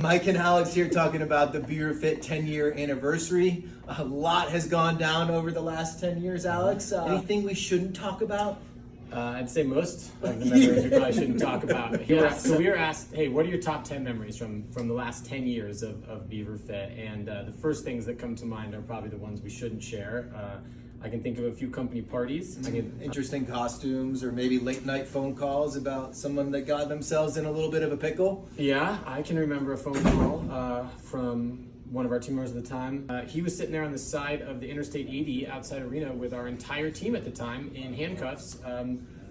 Mike and Alex here talking about the BeaverFit 10-year anniversary. A lot has gone down over the last 10 years, Alex. Anything we shouldn't talk about? I'd say most of the memories we probably shouldn't talk about. So we were asked, hey, what are your top 10 memories from the last 10 years of BeaverFit? And the first things that come to mind are probably the ones we shouldn't share. I can think of a few company parties. Interesting costumes, or maybe late night phone calls about someone that got themselves in a little bit of a pickle. Yeah, I can remember a phone call from one of our team members at the time. He was sitting there on the side of the Interstate 80 outside arena with our entire team at the time in handcuffs.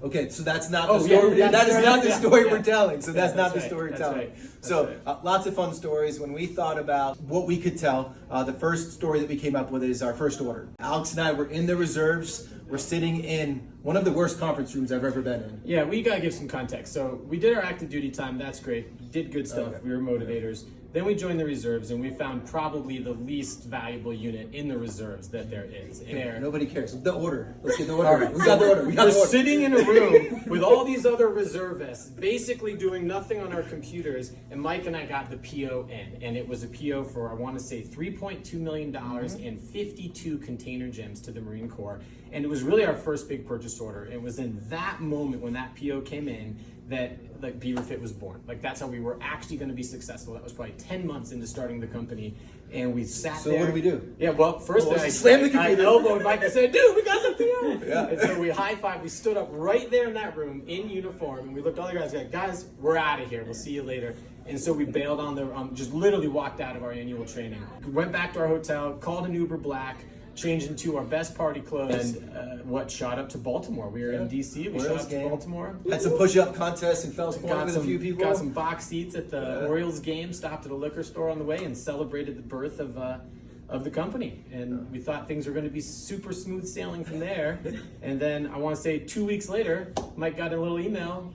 Okay, so that's not the story. That is not the story we're telling. So that's not the story we're telling. So lots of fun stories. When we thought about what we could tell, the first story that we came up with is our first order. Alex and I were in the reserves. We're sitting in one of the worst conference rooms I've ever been in. Yeah, we gotta give some context. So we did our active duty time. That's great. Did good stuff. Okay. We were motivators. Then we joined the reserves, and we found probably the least valuable unit in the reserves that there is. Nobody cares. The order. Let's get the order. Right. We got the order. We're sitting in a room with all these other reservists, basically doing nothing on our computers, and Mike and I got the PO in, and it was a PO for, I want to say, $3.2 million and 52 container gyms to the Marine Corps, and it was really our first big purchase order. It was in that moment when that PO came in that BeaverFit was born. That's how we were actually going to be successful. That was probably 10 months into starting the company, and we sat there. So what do we do? Yeah, well, first I slammed the computer. I elbowed Mike and said, dude, we got the PO. Yeah. And so we high-fived. We stood up right there in that room in uniform, and we looked at all the guys like, guys, we're out of here. We'll see you later. And so we bailed on just literally walked out of our annual training. Went back to our hotel, called an Uber Black, changed into our best party clothes, and shot up to Baltimore. We were in DC. We shot up to Baltimore. Had some push-up contests in Fells Point with a few people. Got some box seats at the Orioles game. Stopped at a liquor store on the way and celebrated the birth of the company. And we thought things were going to be super smooth sailing from there. And then I want to say 2 weeks later, Mike got a little email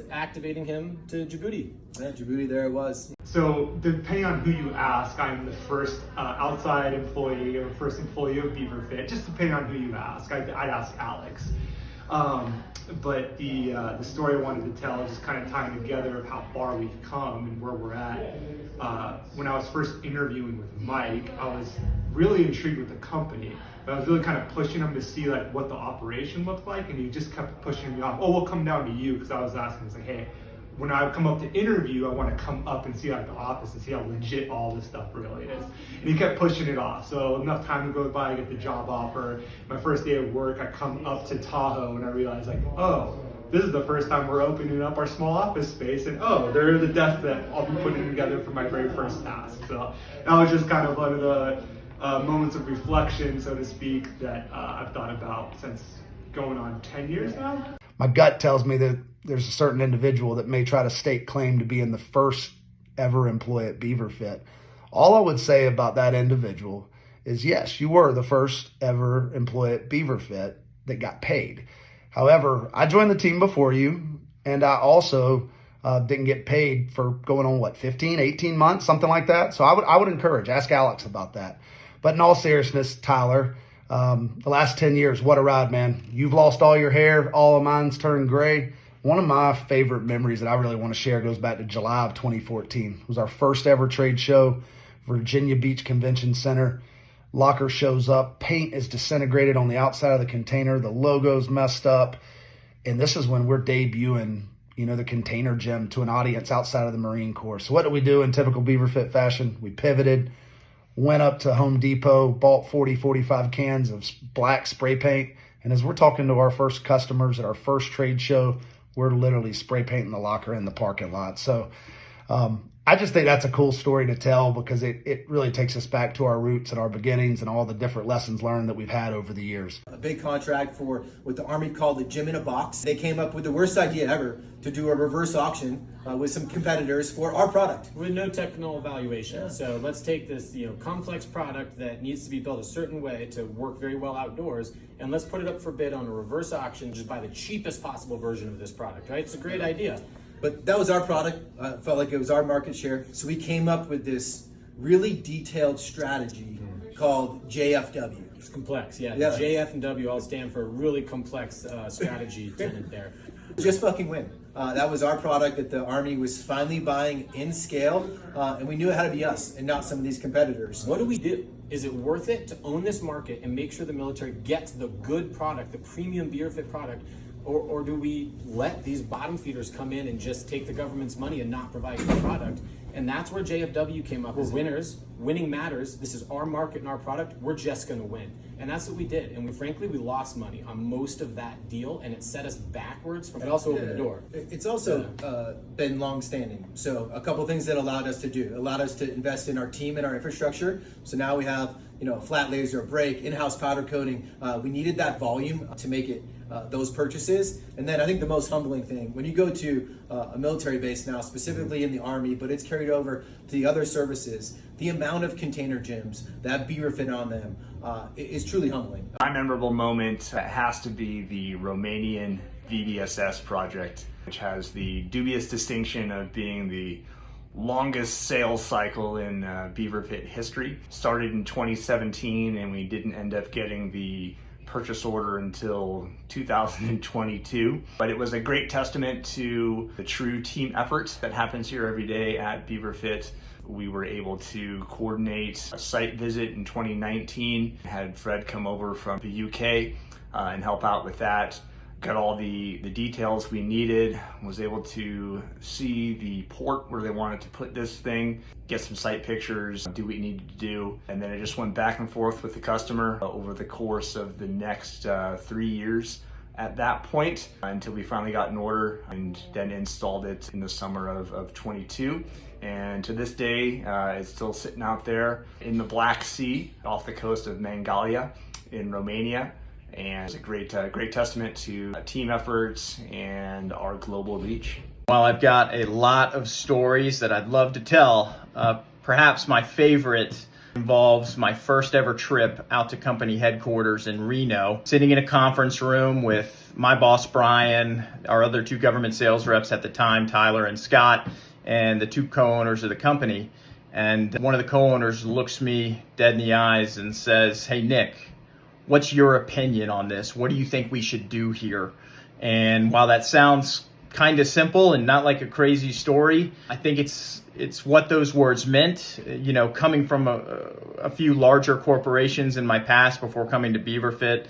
activating him to Djibouti. Yeah, Djibouti, there it was. So depending on who you ask, I'm the first outside employee or first employee of BeaverFit. Just depending on who you ask, I'd ask Alex. But the story I wanted to tell is just kind of tying together of how far we've come and where we're at. When I was first interviewing with Mike, I was really intrigued with the company, but I was really kind of pushing him to see what the operation looked like, and he just kept pushing me off. Oh, we'll come down to you, because I was asking, I was like, hey, when I come up to interview, I want to come up and see the office and see how legit all this stuff really is. And he kept pushing it off. So enough time goes by, I get the job offer. My first day of work, I come up to Tahoe and I realize oh, this is the first time we're opening up our small office space, and there are the desks that I'll be putting together for my very first task. So that was just kind of one of the moments of reflection, so to speak, that I've thought about since going on 10 years now. My gut tells me that there's a certain individual that may try to stake claim to being the first ever employee at BeaverFit. All I would say about that individual is, yes, you were the first ever employee at BeaverFit that got paid. However, I joined the team before you, and I also didn't get paid for going on, 15, 18 months, something like that. So I would encourage, ask Alex about that. But in all seriousness, Tyler, the last 10 years, what a ride, man. You've lost all your hair. All of mine's turned gray. One of my favorite memories that I really want to share goes back to July of 2014. It was our first ever trade show, Virginia Beach Convention Center. Locker shows up. Paint is disintegrated on the outside of the container. The logo's messed up. And this is when we're debuting, the container gym to an audience outside of the Marine Corps. So what did we do in typical BeaverFit fashion? We pivoted, went up to Home Depot, bought 40, 45 cans of black spray paint. And as we're talking to our first customers at our first trade show, we're literally spray painting the locker in the parking lot. So I just think that's a cool story to tell, because it really takes us back to our roots and our beginnings and all the different lessons learned that we've had over the years. A big contract for what the Army called the gym in a box. They came up with the worst idea ever to do a reverse auction with some competitors for our product. With no technical evaluation. Yeah. So let's take this complex product that needs to be built a certain way to work very well outdoors, and let's put it up for bid on a reverse auction, just buy the cheapest possible version of this product, right? It's a great idea. But that was our product. Felt like it was our market share. So we came up with this really detailed strategy called JFW. It's complex, yeah. JF and W all stand for a really complex strategy tenet there. Just fucking win. That was our product that the Army was finally buying in scale, and we knew it had to be us and not some of these competitors. What do we do? Is it worth it to own this market and make sure the military gets the good product, the premium BeaverFit product, or do we let these bottom feeders come in and just take the government's money and not provide the product? And that's where JFW came up. We're winners. Winning matters. This is our market and our product. We're just going to win. And that's what we did. And frankly, we lost money on most of that deal, and it set us backwards from. It also opened the door. It's also been long-standing. So a couple things that allowed us to invest in our team and our infrastructure. So now we have, a flat laser, a brake, in-house powder coating. We needed that volume to make it those purchases. And then I think the most humbling thing, when you go to a military base now, specifically in the Army, but it's carried over to the other services, the amount of container gyms that BeaverFit on them is truly humbling. My memorable moment has to be the Romanian VBSS project, which has the dubious distinction of being the longest sales cycle in BeaverFit history. Started in 2017, and we didn't end up getting the purchase order until 2022. But it was a great testament to the true team effort that happens here every day at BeaverFit. We were able to coordinate a site visit in 2019, had Fred come over from the UK and help out with that. Got all the details we needed, was able to see the port where they wanted to put this thing, get some site pictures, do what you needed to do. And then it just went back and forth with the customer over the course of the next 3 years at that point until we finally got an order and then installed it in the summer of 22. And to this day, it's still sitting out there in the Black Sea off the coast of Mangalia in Romania. And it's a great testament to team efforts and our global reach. Well, I've got a lot of stories that I'd love to tell. Perhaps my favorite involves my first ever trip out to company headquarters in Reno, sitting in a conference room with my boss, Brian, our other two government sales reps at the time, Tyler and Scott, and the two co-owners of the company. And one of the co-owners looks me dead in the eyes and says, "Hey, Nick, what's your opinion on this? What do you think we should do here?" And while that sounds kind of simple and not like a crazy story, I think it's what those words meant. Coming from a few larger corporations in my past before coming to BeaverFit,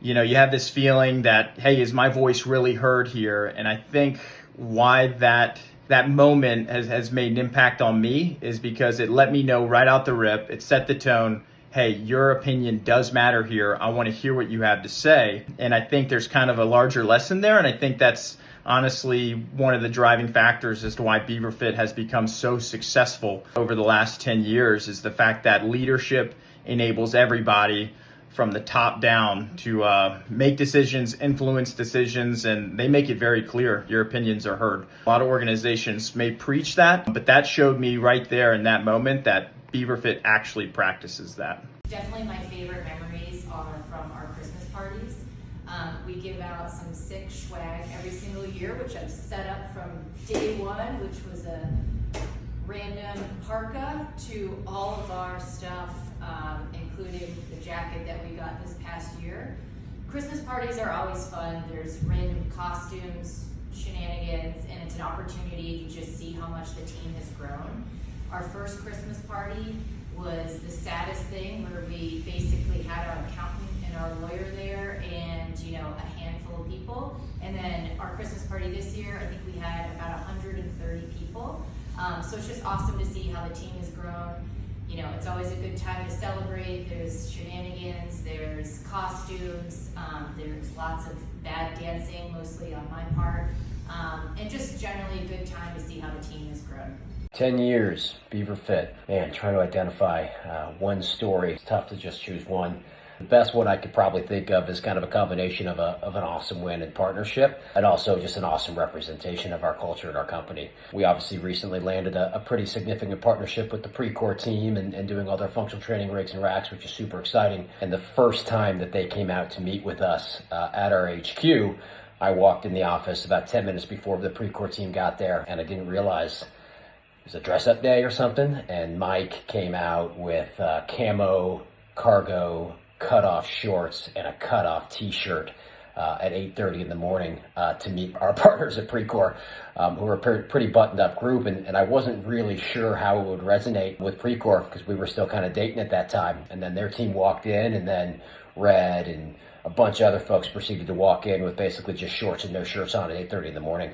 you have this feeling that, hey, is my voice really heard here? And I think why that moment has made an impact on me is because it let me know right out the rip. It set the tone. Hey, your opinion does matter here. I want to hear what you have to say. And I think there's kind of a larger lesson there. And I think that's honestly one of the driving factors as to why BeaverFit has become so successful over the last 10 years is the fact that leadership enables everybody from the top down to make decisions, influence decisions, and they make it very clear your opinions are heard. A lot of organizations may preach that, but that showed me right there in that moment that BeaverFit actually practices that. Definitely my favorite memories are from our Christmas parties. We give out some sick swag every single year, which I've set up from day one, which was a random parka to all of our stuff, including the jacket that we got this past year. Christmas parties are always fun. There's random costumes, shenanigans, and it's an opportunity to just see how much the team has grown. Our first Christmas party was the saddest thing, where we basically had our accountant and our lawyer there and a handful of people. And then our Christmas party this year, I think we had about 130 people. So it's just awesome to see how the team has grown. It's always a good time to celebrate. There's shenanigans, there's costumes, there's lots of bad dancing, mostly on my part, and just generally a good time to see how the team has grown. 10 years, BeaverFit. Man, trying to identify one story. It's tough to just choose one. The best one I could probably think of is kind of a combination of an awesome win and partnership, and also just an awesome representation of our culture and our company. We obviously recently landed a pretty significant partnership with the Pre-Corps team and doing all their functional training rigs and racks, which is super exciting. And the first time that they came out to meet with us at our HQ, I walked in the office about 10 minutes before the Pre-Corps team got there, and I didn't realize it was a dress-up day or something, and Mike came out with camo, cargo, cut-off shorts, and a cut-off t-shirt at 8:30 in the morning to meet our partners at Precor, who were a pretty buttoned up group. And I wasn't really sure how it would resonate with Precor because we were still kind of dating at that time. And then their team walked in, and then Red and a bunch of other folks proceeded to walk in with basically just shorts and no shirts on at 8:30 in the morning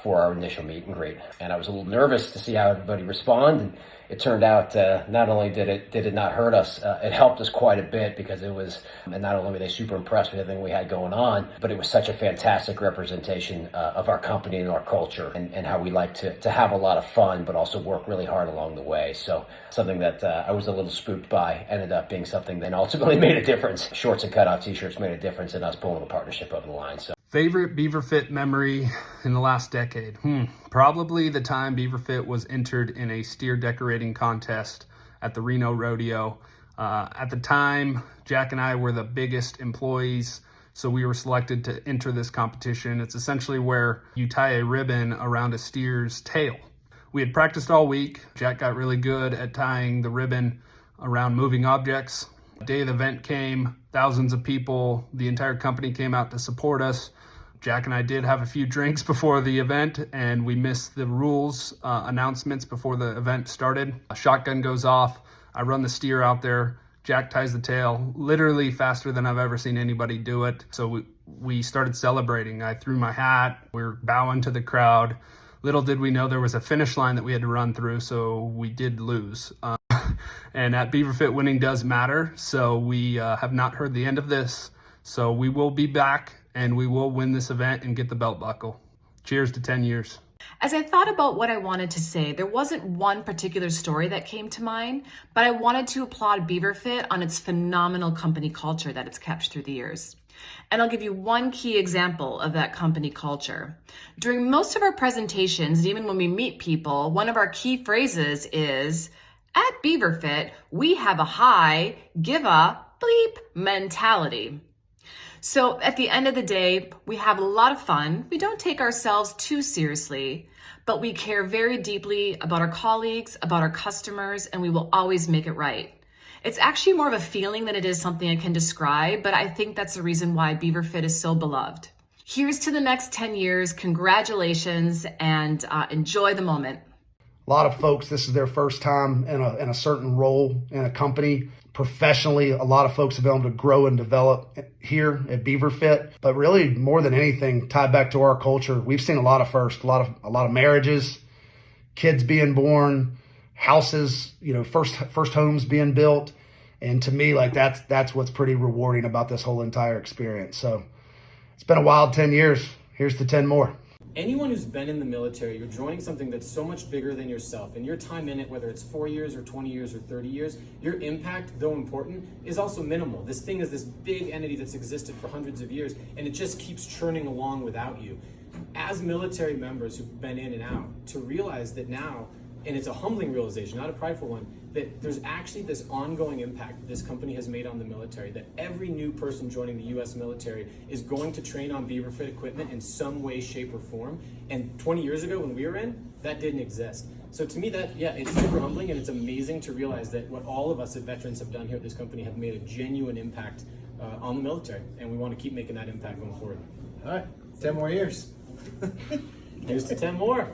for our initial meet and greet. And I was a little nervous to see how everybody responded. And it turned out not only did it not hurt us, it helped us quite a bit because it was, and not only were they super impressed with everything we had going on, but it was such a fantastic representation of our company and our culture and how we like to have a lot of fun, but also work really hard along the way. So something that I was a little spooked by ended up being something that ultimately made a difference. Shorts and cutoff t-shirts made a difference in us pulling a partnership over the line. So. Favorite BeaverFit memory in the last decade? Probably the time BeaverFit was entered in a steer decorating contest at the Reno Rodeo. At the time, Jack and I were the biggest employees, so we were selected to enter this competition. It's essentially where you tie a ribbon around a steer's tail. We had practiced all week. Jack got really good at tying the ribbon around moving objects. The day of the event came, thousands of people, the entire company came out to support us. Jack and I did have a few drinks before the event, and we missed the rules announcements before the event started. A shotgun goes off. I run the steer out there. Jack ties the tail literally faster than I've ever seen anybody do it. So we started celebrating. I threw my hat. We were bowing to the crowd. Little did we know there was a finish line that we had to run through, so we did lose. And at BeaverFit, winning does matter. So we have not heard the end of this. So we will be back, and we will win this event and get the belt buckle. Cheers to 10 years. As I thought about what I wanted to say, there wasn't one particular story that came to mind, but I wanted to applaud BeaverFit on its phenomenal company culture that it's kept through the years. And I'll give you one key example of that company culture. During most of our presentations, and even when we meet people, one of our key phrases is, at BeaverFit, we have a high, give a bleep mentality. So at the end of the day, we have a lot of fun. We don't take ourselves too seriously, but we care very deeply about our colleagues, about our customers, and we will always make it right. It's actually more of a feeling than it is something I can describe, but I think that's the reason why BeaverFit is so beloved. Here's to the next 10 years. Congratulations, and enjoy the moment. A lot of folks, this is their first time in a certain role in a company. Professionally, a lot of folks have been able to grow and develop here at BeaverFit. But really, more than anything, tied back to our culture, we've seen a lot of firsts, a lot of marriages, kids being born, houses, first homes being built. And to me, like that's what's pretty rewarding about this whole entire experience. So it's been a wild 10 years. Here's to 10 more. Anyone who's been in the military, you're joining something that's so much bigger than yourself, and your time in it, whether it's 4 years or 20 years or 30 years, your impact, though important, is also minimal. This thing is this big entity that's existed for hundreds of years, and it just keeps churning along without you. As military members who've been in and out, to realize that now, and it's a humbling realization, not a prideful one, that there's actually this ongoing impact that this company has made on the military, that every new person joining the US military is going to train on BeaverFit equipment in some way, shape, or form. And 20 years ago when we were in, that didn't exist. So to me, it's super humbling, and it's amazing to realize that what all of us as veterans have done here at this company have made a genuine impact on the military, and we want to keep making that impact going forward. All right, 10 more years. Here's to 10 more.